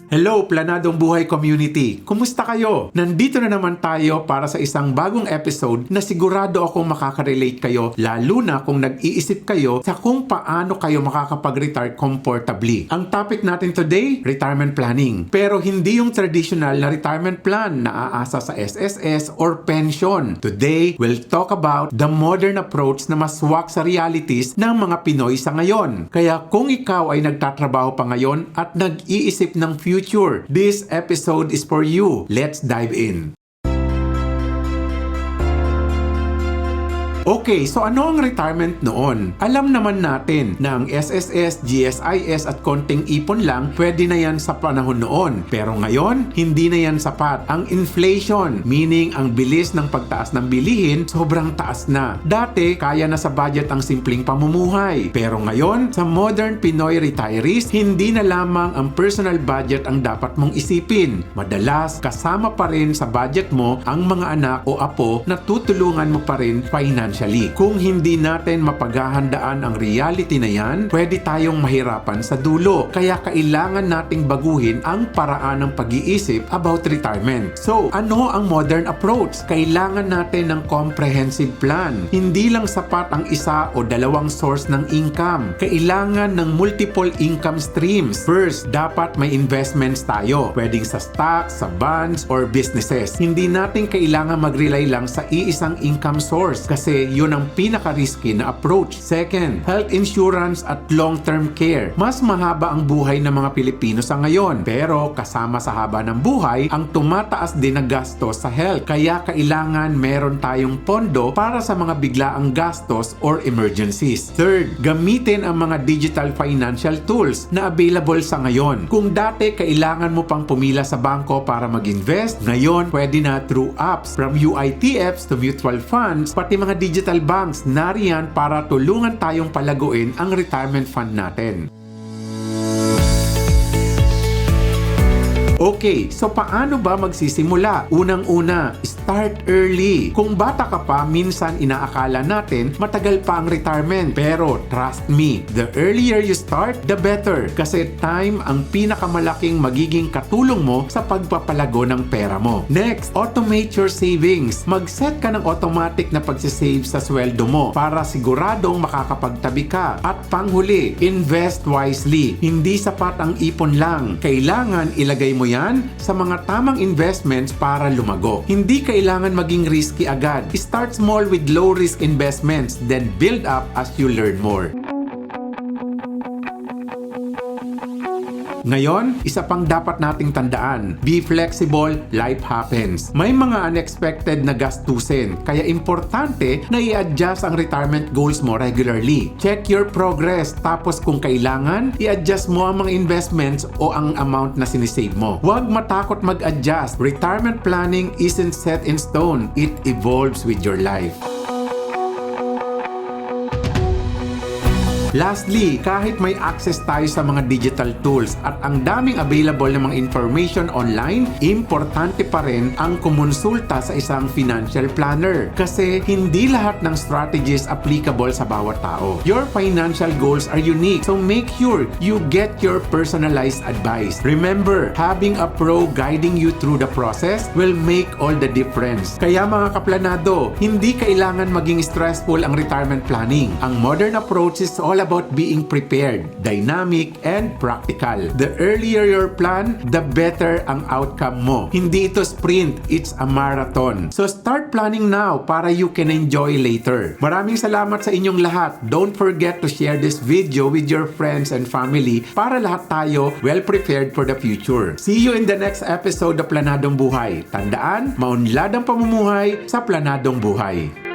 Hello, Planadong Buhay Community! Kumusta kayo? Nandito na naman tayo para sa isang bagong episode na sigurado akong makaka-relate kayo, lalo na kung nag-iisip kayo sa kung paano kayo makakapag-retire comfortably. Ang topic natin today, retirement planning. Pero hindi yung traditional na retirement plan na aasa sa SSS or pension. Today, we'll talk about the modern approach na mas swak sa realities ng mga Pinoy sa ngayon. Kaya kung ikaw ay nagtatrabaho pa ngayon at nag-iisip ng future, this episode is for you. Let's dive in. Okay, so ano ang retirement noon? Alam naman natin na ang SSS, GSIS at konting ipon lang, pwede na yan sa panahon noon. Pero ngayon, hindi na yan sapat. Ang inflation, meaning ang bilis ng pagtaas ng bilihin, sobrang taas na. Dati, kaya na sa budget ang simpleng pamumuhay. Pero ngayon, sa modern Pinoy retirees, hindi na lamang ang personal budget ang dapat mong isipin. Madalas, kasama pa rin sa budget mo ang mga anak o apo na tutulungan mo pa rin financially. Kung hindi natin mapaghahandaan ang reality na yan, pwede tayong mahirapan sa dulo. Kaya kailangan nating baguhin ang paraan ng pag-iisip about retirement. So, ano ang modern approach? Kailangan natin ng comprehensive plan. Hindi lang sapat ang isa o dalawang source ng income. Kailangan ng multiple income streams. First, dapat may investments tayo. Pwedeng sa stocks, sa bonds, or businesses. Hindi natin kailangan mag-rely lang sa iisang income source kasi yun ang pinaka-risky na approach. Second, health insurance at long-term care. Mas mahaba ang buhay ng mga Pilipino sa ngayon. Pero kasama sa haba ng buhay, ang tumataas din na gastos sa health. Kaya kailangan meron tayong pondo para sa mga biglaang gastos or emergencies. Third, gamitin ang mga digital financial tools na available sa ngayon. Kung dati kailangan mo pang pumila sa bangko para mag-invest, ngayon pwede na through apps. From UITFs to mutual funds, pati mga digital banks nariyan para tulungan tayong palaguin ang retirement fund natin. Okay, so paano ba magsisimula? Unang-una, start early. Kung bata ka pa, minsan inaakala natin matagal pa ang retirement. Pero trust me, the earlier you start, the better. Kasi time ang pinakamalaking magiging katulong mo sa pagpapalago ng pera mo. Next, automate your savings. Mag-set ka ng automatic na pagsisave sa sweldo mo para siguradong makakapagtabi ka. At panghuli, invest wisely. Hindi sapat ang ipon lang. Kailangan ilagay mo yan sa mga tamang investments para lumago. Hindi kailangan maging risky agad. Start small with low-risk investments, then build up as you learn more. Ngayon, isa pang dapat nating tandaan, be flexible, life happens. May mga unexpected na gastusin, kaya importante na i-adjust ang retirement goals mo regularly. Check your progress, tapos kung kailangan, i-adjust mo ang mga investments o ang amount na sinisave mo. Huwag matakot mag-adjust. Retirement planning isn't set in stone. It evolves with your life. Lastly, kahit may access tayo sa mga digital tools at ang daming available ng mga information online, importante pa rin ang kumonsulta sa isang financial planner. Kasi hindi lahat ng strategies applicable sa bawat tao. Your financial goals are unique, so make sure you get your personalized advice. Remember, having a pro guiding you through the process will make all the difference. Kaya mga kaplanado, hindi kailangan maging stressful ang retirement planning. Ang modern approach is all about being prepared, dynamic, and practical. The earlier your plan, the better ang outcome mo. Hindi ito sprint, it's a marathon. So start planning now para you can enjoy later. Maraming salamat sa inyong lahat. Don't forget to share this video with your friends and family para lahat tayo well prepared for the future. See you in the next episode of Planadong Buhay. Tandaan, maunlad ang pamumuhay sa Planadong Buhay.